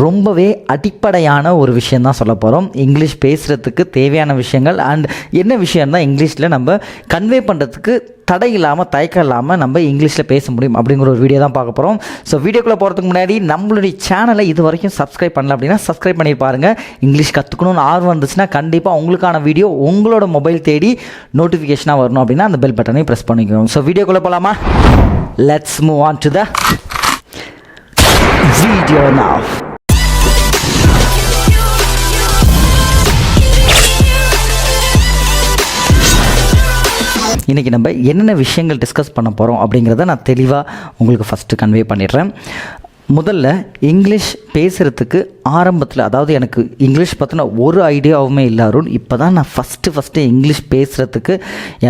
ரொம்பவே அடிப்படையான ஒரு விஷயம் தான் சொல்ல போகிறோம். இங்கிலீஷ் பேசுகிறதுக்கு தேவையான விஷயங்கள் அண்ட் என்ன விஷயம் தான் இங்கிலீஷில் நம்ம கன்வே பண்ணுறதுக்கு தடை இல்லாமல் தயக்கம் இல்லாமல் நம்ம இங்கிலீஷில் பேச முடியும் அப்படிங்கிற ஒரு வீடியோ தான் பார்க்க போகிறோம். ஸோ வீடியோக்குள்ளே போகிறதுக்கு முன்னாடி நம்மளுடைய சேனலை இது வரைக்கும் சப்ஸ்கிரைப் பண்ணல அப்படின்னா சப்ஸ்கிரைப் பண்ணி பாருங்கள். இங்கிலீஷ் கற்றுக்கணும்னு ஆர்வம் இருந்துச்சுன்னா கண்டிப்பாக உங்களுக்கான வீடியோ உங்களோட மொபைல் தேடி நோட்டிஃபிகேஷனாக வரணும் அப்படின்னா அந்த பெல் பட்டனை ப்ரெஸ் பண்ணிக்கணும். ஸோ வீடியோக்குள்ளே போகலாமா? Let's move on to the video now. இன்றைக்கி நம்ம என்னென்ன விஷயங்கள் டிஸ்கஸ் பண்ண போகிறோம் அப்படிங்கிறத நான் தெளிவாக உங்களுக்கு ஃபஸ்ட்டு கன்வே பண்ணிடுறேன். முதல்ல இங்கிலீஷ் பேசுகிறதுக்கு ஆரம்பத்தில், அதாவது எனக்கு இங்கிலீஷ் பற்றின ஒரு ஐடியாவுமே இல்லாரும். இப்போ தான் நான் ஃபஸ்ட்டு இங்கிலீஷ் பேசுகிறதுக்கு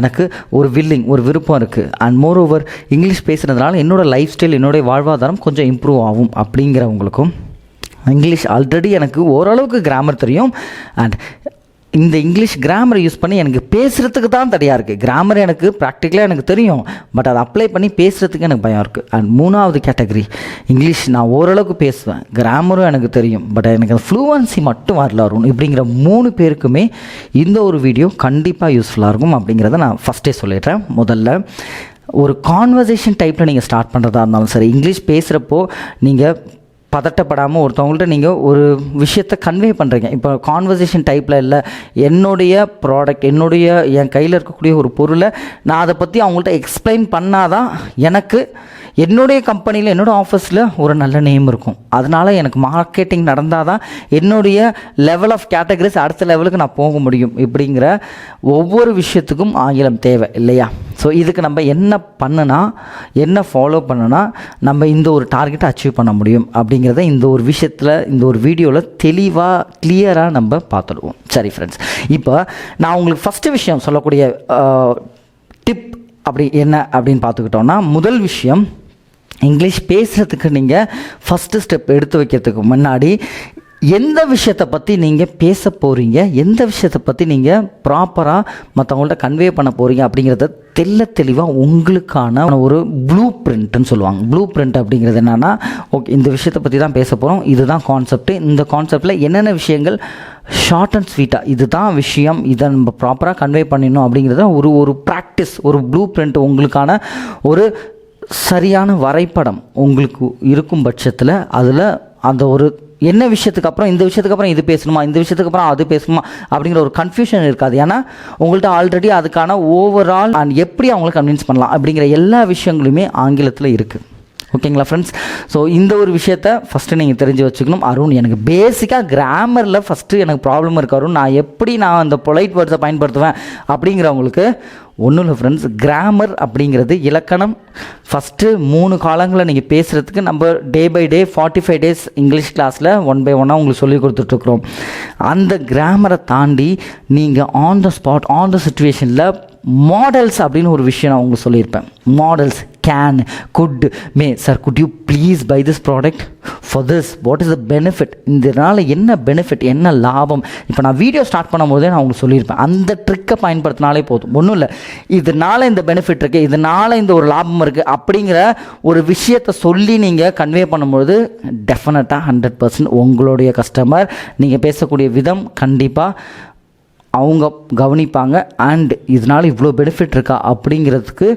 எனக்கு ஒரு விருப்பம் இருக்குது. அண்ட் மோர் ஓவர் இங்கிலீஷ் பேசுகிறதுனால என்னோடய லைஃப் ஸ்டைல், என்னுடைய வாழ்வாதாரம் கொஞ்சம் இம்ப்ரூவ் ஆகும் அப்படிங்கிறவங்களுக்கும், இங்கிலீஷ் ஆல்ரெடி எனக்கு ஓரளவுக்கு கிராமர் தெரியும் அண்ட் இந்த இங்கிலீஷ் கிராமரை யூஸ் பண்ணி எனக்கு பேசுகிறதுக்கு தான் தடையாக இருக்குது. கிராமர் எனக்கு ப்ராக்டிக்கலாக எனக்கு தெரியும், பட் அதை அப்ளை பண்ணி பேசுகிறதுக்கு எனக்கு பயம் இருக்குது. அண்ட் மூணாவது கேட்டகரி, இங்கிலீஷ் நான் ஓரளவுக்கு பேசுவேன், கிராமரும் எனக்கு தெரியும், பட் எனக்கு ஃப்ளூவன்சி மட்டும் வரல வரும். இப்படிங்கிற 3 பேருக்குமே இந்த ஒரு வீடியோ கண்டிப்பாக யூஸ்ஃபுல்லாக இருக்கும் அப்படிங்கிறத நான் ஃபஸ்ட்டே சொல்லிடுறேன். முதல்ல ஒரு கான்வர்சேஷன் டைப்பில் நீங்கள் ஸ்டார்ட் பண்ணுறதா இருந்தாலும் சரி, இங்கிலீஷ் பேசுகிறப்போ நீங்கள் பதட்டப்படாமல் ஒருத்தவங்கள்ட்ட நீங்கள் ஒரு விஷயத்தை கன்வே பண்ணுறீங்க. இப்போ கான்வர்சேஷன் டைப்பில் இல்லை, என்னுடைய ப்ராடக்ட், என் கையில் இருக்கக்கூடிய ஒரு பொருளை நான் அதை பற்றி அவங்கள்ட்ட எக்ஸ்பிளைன் பண்ணாதான் எனக்கு என்னுடைய கம்பெனியில், என்னோடய ஆஃபீஸில் ஒரு நல்ல நேம் இருக்கும். அதனால் எனக்கு மார்க்கெட்டிங் நடந்தால் தான் என்னுடைய லெவல் ஆஃப் கேட்டகரிஸ் அடுத்த லெவலுக்கு நான் போக முடியும். இப்படிங்கிற ஒவ்வொரு விஷயத்துக்கும் ஆங்கிலம் தேவை இல்லையா? ஸோ இதுக்கு நம்ம என்ன ஃபாலோ பண்ணுனா நம்ம இந்த ஒரு டார்கெட்டை அச்சீவ் பண்ண முடியும் அப்படிங்கிறத இந்த ஒரு விஷயத்தில், இந்த ஒரு வீடியோவில் தெளிவாக கிளியராக நம்ம பார்த்துடுவோம். சரி ஃப்ரெண்ட்ஸ், இப்போ நான் உங்களுக்கு ஃபஸ்ட்டு விஷயம் சொல்லக்கூடிய டிப் அப்படி என்ன அப்படின்னு பார்த்துக்கிட்டோன்னா, முதல் விஷயம், இங்கிலீஷ் பேசுகிறதுக்கு நீங்கள் ஃபஸ்ட்டு ஸ்டெப் எடுத்து வைக்கிறதுக்கு முன்னாடி எந்த விஷயத்தை பற்றி நீங்கள் பேச போகிறீங்க, எந்த விஷயத்தை பற்றி நீங்கள் ப்ராப்பராக மற்றவங்கள்ட்ட கன்வே பண்ண போகிறீங்க அப்படிங்கிறத தெளிவாக உங்களுக்கான ஒரு ப்ளூ பிரிண்ட்டுன்னு சொல்லுவாங்க. ப்ளூ பிரிண்ட் அப்படிங்கிறது என்னென்னா, ஓகே இந்த விஷயத்தை பற்றி தான் பேச போகிறோம், இதுதான் கான்செப்ட்டு, இந்த கான்செப்டில் என்னென்ன விஷயங்கள் ஷார்ட் அண்ட் ஸ்வீட்டாக இதுதான் விஷயம், இதை நம்ம ப்ராப்பராக கன்வே பண்ணிடணும் அப்படிங்கிறத ஒரு ப்ராக்டிஸ், ஒரு ப்ளூ பிரிண்ட், உங்களுக்கான ஒரு சரியான வரைபடம் உங்களுக்கு இருக்கும் பட்சத்தில் அதில் அந்த ஒரு என்ன விஷயத்துக்கு அப்புறம் இந்த விஷயத்துக்கு அப்புறம் இது பேசணுமா, இந்த விஷயத்துக்கு அப்புறம் அது பேசணுமா அப்படிங்கிற ஒரு கன்ஃபியூஷன் இருக்காது. ஏன்னா உங்கள்கிட்ட ஆல்ரெடி அதுக்கான ஓவரால் அண்ட் எப்படி அவங்களை கன்வின்ஸ் பண்ணலாம் அப்படிங்கிற எல்லா விஷயங்களுமே ஆங்கிலத்தில் இருக்குது. ஓகேங்களா ஃப்ரெண்ட்ஸ்? ஸோ இந்த ஒரு விஷயத்தை ஃபஸ்ட்டு நீங்கள் தெரிஞ்சு வச்சுக்கணும். அருண், எனக்கு பேசிக்காக கிராமரில் ஃபஸ்ட்டு எனக்கு ப்ராப்ளம் இருக்கு அருண், நான் அந்த பொலைட் வேர்ட்ஸை பயன்படுத்துவேன் அப்படிங்கிறவங்களுக்கு ஒன்றும் இல்லை ஃப்ரெண்ட்ஸ். கிராமர் அப்படிங்கிறது இலக்கணம். ஃபஸ்ட்டு 3 காலங்களில் நீங்கள் பேசுகிறதுக்கு நம்ம day by day 45 days English கிளாஸில் 1 by 1 உங்களுக்கு சொல்லி கொடுத்துட்ருக்குறோம். அந்த கிராமரை தாண்டி நீங்கள் on the spot, on the சிச்சுவேஷனில் மாடல்ஸ் அப்படின்னு ஒரு விஷயம் நான் உங்களுக்கு சொல்லியிருப்பேன். Modals can, could, may. Sir, could you please buy this product for this, what is the benefit, இதனால் என்ன பெனிஃபிட், என்ன லாபம். இப்போ நான் வீடியோ ஸ்டார்ட் பண்ணும்போதே நான் உங்களுக்கு சொல்லியிருப்பேன், அந்த ட்ரிக்கை பயன்படுத்தினாலே போதும். ஒன்றும் இல்லை, இதனால் இந்த பெனிஃபிட் இருக்குது, இதனால் இந்த ஒரு லாபம் இருக்குது அப்படிங்கிற ஒரு விஷயத்தை சொல்லி நீங்கள் கன்வே பண்ணும்பொழுது டெஃபினட்டாக 100% உங்களுடைய கஸ்டமர் நீங்கள் பேசக்கூடிய விதம் கண்டிப்பாக அவங்க கவனிப்பாங்க. அண்ட் இதனால் இவ்வளோ பெனிஃபிட் இருக்கா அப்படிங்கிறதுக்கு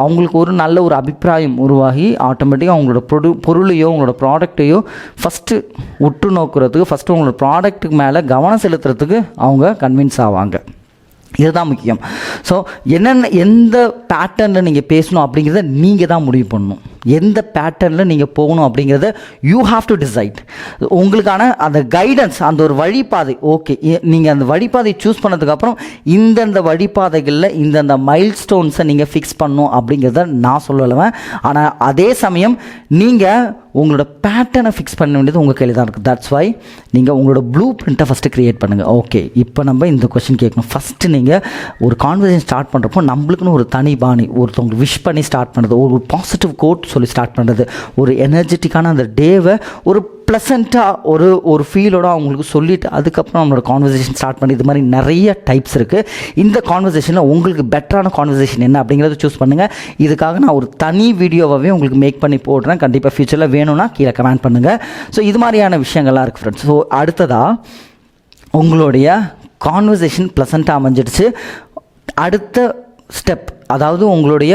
அவங்களுக்கு ஒரு நல்ல ஒரு அபிப்பிராயம் உருவாகி ஆட்டோமேட்டிக்காக அவங்களோட பொருளையோ உங்களோட ப்ராடக்டையோ ஃபஸ்ட்டு உற்று நோக்கிறதுக்கு, ஃபஸ்ட்டு உங்களோட ப்ராடக்ட்டுக்கு மேலே கவனம் செலுத்துறதுக்கு அவங்க கன்வின்ஸ் ஆவாங்க. இதுதான் முக்கியம். ஸோ எந்த பேட்டர்னில் நீங்கள் பேசணும் அப்படிங்கிறத நீங்கள் தான் முடிவு பண்ணணும். எந்த பேட்டர்னில் நீங்கள் போகணும் அப்படிங்கிறத யூ ஹாவ் டு டிசைட். உங்களுக்கான அந்த கைடன்ஸ், அந்த ஒரு வழிபாதை, ஓகே நீங்கள் அந்த வழிபாதையை சூஸ் பண்ணதுக்கப்புறம் இந்தந்த வழிபாதைகளில் இந்தந்த மைல்ஸ்டோன்ஸை நீங்கள் ஃபிக்ஸ் பண்ணணும் அப்படிங்கிறத நான் சொல்லலைவேன். ஆனால் அதே சமயம் நீங்கள் உங்களோட பேட்டர்னை ஃபிக்ஸ் பண்ண வேண்டியது உங்கள் கையில் தான் இருக்குது. தட்ஸ் வை நீங்கள் உங்களோட ப்ளூ பிரிண்ட்டை ஃபஸ்ட்டு க்ரியேட் பண்ணுங்கள். ஓகே, இப்போ நம்ம இந்த கொஸ்டின் கேட்கணும். ஃபஸ்ட்டு நீங்கள் ஒரு கான்வர்சேஷன் ஸ்டார்ட் பண்ணுறப்போ நம்மளுக்குன்னு ஒரு தனி பாணி, ஒருத்தவங்க விஷ் பண்ணி ஸ்டார்ட் பண்ணுறது, ஒரு பாசிட்டிவ் கோட் சொல்லி ஸ்டார்ட் பண்ணுறது, ஒரு எனர்ஜெட்டிக்கான அந்த டேவை ஒரு ப்ளசண்ட்டாக ஒரு ஃபீலோட அவங்களுக்கு சொல்லிவிட்டு அதுக்கப்புறம் நம்மளோட கான்வர்சேஷன் ஸ்டார்ட் பண்ணி, இது மாதிரி நிறைய டைப்ஸ் இருக்குது. இந்த கான்வர்சேஷனில் உங்களுக்கு பெட்டரான கான்வர்சேஷன் என்ன அப்படிங்கிறத சூஸ் பண்ணுங்கள். இதுக்காக நான் ஒரு தனி வீடியோவாகவே உங்களுக்கு மேக் பண்ணி போடுறேன். கண்டிப்பாக ஃப்யூச்சரில் வேணும்னா கீழே கமெண்ட் பண்ணுங்கள். ஸோ இது மாதிரியான விஷயங்கள்லாம் இருக்குது ஃப்ரெண்ட்ஸ். ஸோ அடுத்ததாக உங்களுடைய கான்வர்சேஷன் ப்ளசண்ட்டாக அமைஞ்சிடுச்சு. அடுத்த ஸ்டெப், அதாவது உங்களுடைய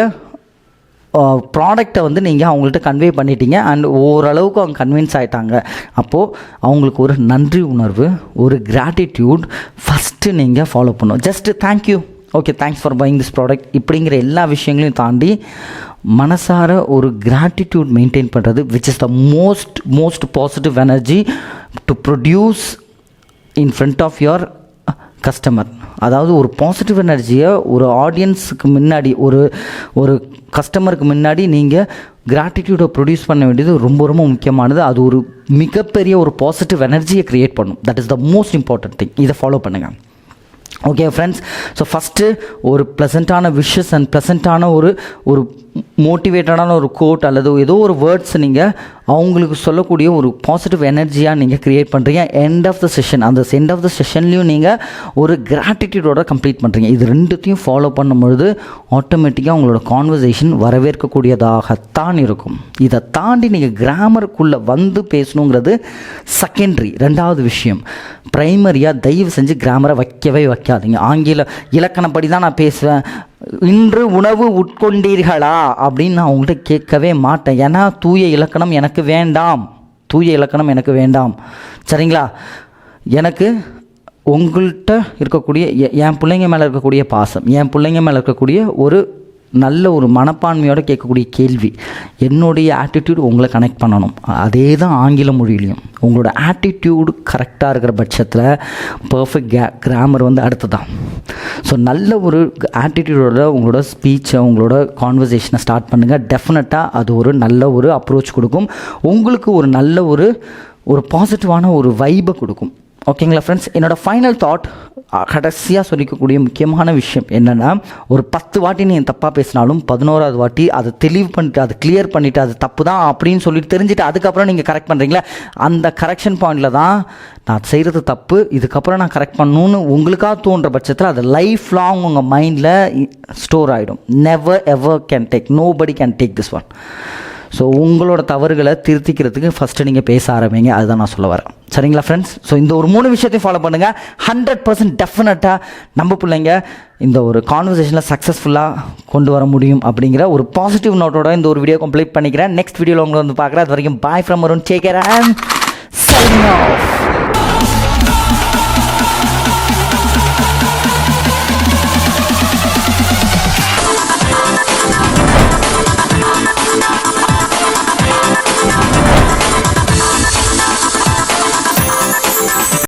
ப்ராடக்டை வந்து நீங்கள் அவங்கள்ட்ட கன்வே பண்ணிட்டீங்க அண்ட் ஓரளவுக்கு அவங்க கன்வின்ஸ் ஆகிட்டாங்க. அப்போது அவங்களுக்கு ஒரு நன்றி உணர்வு, ஒரு கிராட்டிடியூட் ஃபஸ்ட்டு நீங்கள் ஃபாலோ பண்ணணும். Just thank you, okay thanks for buying this product இப்படிங்கிற எல்லா விஷயங்களையும் தாண்டி மனசார ஒரு கிராட்டிடியூட் மெயின்டைன் பண்ணுறது, which is the most positive energy to produce in front of your customer. அதாவது ஒரு பாசிட்டிவ் எனர்ஜியை ஒரு ஆடியன்ஸுக்கு முன்னாடி, ஒரு கஸ்டமருக்கு முன்னாடி நீங்கள் கிராட்டிடியூடை ப்ரொடியூஸ் பண்ண வேண்டியது ரொம்ப ரொம்ப முக்கியமானது. அது ஒரு மிகப்பெரிய ஒரு பாசிட்டிவ் எனர்ஜியை க்ரியேட் பண்ணும். That is the most important thing. இதை ஃபாலோ பண்ணுங்கள். ஓகே ஃப்ரெண்ட்ஸ், ஸோ ஃபஸ்ட்டு ஒரு ப்ளசண்ட்டான விஷஸ் அண்ட் ப்ளசண்ட்டான ஒரு மோட்டிவேட்டடான ஒரு கோட் அல்லது ஏதோ ஒரு வேர்ட்ஸ் நீங்கள் அவங்களுக்கு சொல்லக்கூடிய ஒரு பாசிட்டிவ் எனர்ஜியாக நீங்கள் க்ரியேட் பண்ணுறீங்க. எண்ட் ஆஃப் த செஷன், அந்த எண்ட் ஆஃப் த செஷன்லேயும் நீங்கள் ஒரு கிராட்டிடியூடோட கம்ப்ளீட் பண்ணுறீங்க. இது ரெண்டுத்தையும் ஃபாலோ பண்ணும்பொழுது ஆட்டோமேட்டிக்காக உங்களோட கான்வர்சேஷன் வரவேற்கக்கூடியதாகத்தான் இருக்கும். இதை தாண்டி நீங்கள் கிராமருக்குள்ளே வந்து பேசணுங்கிறது செகண்டரி, ரெண்டாவது விஷயம். ப்ரைமரியாக தயவு செஞ்சு கிராமரை வைக்கவே வைக்காதீங்க. ஆங்கில இலக்கணப்படி தான் நான் பேசுவேன். இன்று உணவு உட்கொண்டீர்களா அப்படின்னு நான் உங்கள்கிட்ட கேட்கவே மாட்டேன். ஏன்னா தூய இலக்கணம் எனக்கு வேண்டாம். சரிங்களா? எனக்கு உங்கள்கிட்ட இருக்கக்கூடிய என் பிள்ளைங்க மேலே இருக்கக்கூடிய பாசம், என் பிள்ளைங்க மேலே இருக்கக்கூடிய ஒரு நல்ல ஒரு மனப்பான்மையோடு கேட்கக்கூடிய கேள்வி, என்னுடைய ஆட்டிடியூடு உங்களை கனெக்ட் பண்ணணும். அதே தான் ஆங்கில மொழியிலையும். உங்களோட ஆட்டிடியூடு கரெக்டாக இருக்கிற பட்சத்தில் பர்ஃபெக்ட் கிராமர் வந்து அடுத்ததான். ஸோ நல்ல ஒரு ஆட்டிடியூடோட உங்களோட ஸ்பீச்சை, உங்களோட கான்வர்சேஷனை ஸ்டார்ட் பண்ணுங்கள். டெஃபினட்டாக அது ஒரு நல்ல ஒரு அப்ரோச் கொடுக்கும். உங்களுக்கு ஒரு நல்ல ஒரு பாசிட்டிவான ஒரு வைபை கொடுக்கும். ஓகேங்களா ஃப்ரெண்ட்ஸ்? என்னோடய ஃபைனல் தாட், கடைசியாக சொல்லிக்கக்கூடிய முக்கியமான விஷயம் என்னென்னா, ஒரு 10 வாட்டி நீங்கள் தப்பாக பேசினாலும் 11வது வாட்டி அதை தெளிவு பண்ணிவிட்டு, அதை கிளியர் பண்ணிவிட்டு, அது தப்பு தான் அப்படின்னு சொல்லிட்டு தெரிஞ்சுட்டு அதுக்கப்புறம் நீங்கள் கரெக்ட் பண்ணுறீங்களா, அந்த கரெக்ஷன் பாயிண்டில் தான் நான் செய்கிறது தப்பு, இதுக்கப்புறம் நான் கரெக்ட் பண்ணணுன்னு உங்களுக்காக தோன்ற பட்சத்தில் அது லைஃப் லாங் உங்கள் மைண்டில் ஸ்டோர் ஆகிடும். Never ever can take, nobody can take this one. So உங்களோட தவறுகளை திருத்திக்கிறதுக்கு ஃபஸ்ட்டு நீங்கள் பேச ஆரம்பிங்க. அதுதான் நான் சொல்ல வரேன். சரிங்களா ஃப்ரெண்ட்ஸ்? ஸோ இந்த ஒரு 3 விஷயத்தையும் ஃபாலோ பண்ணுங்கள். 100% டெஃபினட்டாக நம்ம பிள்ளைங்க இந்த ஒரு கான்வர்சேஷனில் சக்ஸஸ்ஃபுல்லாக கொண்டு வர முடியும் அப்படிங்கிற ஒரு பாசிட்டிவ் நோட்டோட இந்த ஒரு வீடியோ கம்ப்ளீட் பண்ணிக்கிறேன். நெக்ஸ்ட் வீடியோவில் உங்களை வந்து பார்க்குறேன். அது வரைக்கும் bye from Arun. Take care and signing off.